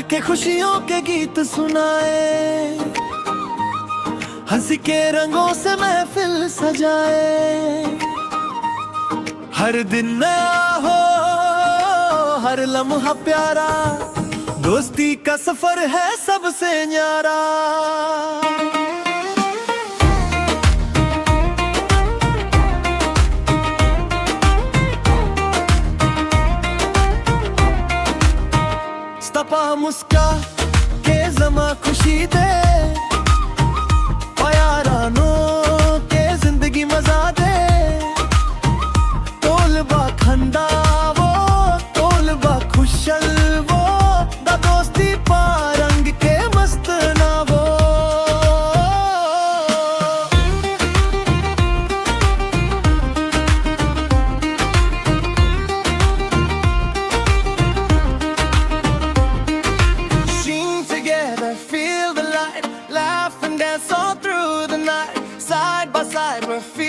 के खुशियों के गीत सुनाए, हंसी के रंगों से महफिल सजाए। हर दिन नया हो, हर लम्हा प्यारा, दोस्ती का सफर है सबसे न्यारा। तपा मुस्का के जमा खुशी दे, यारानों के जिंदगी मजा दे। तोलबा खंदा वो, तोलबा खुशल वो, दा दोस्ती पा रंग के मस्त ना वो। Feel the light, laugh and dance all through the night. Side by side we're feeling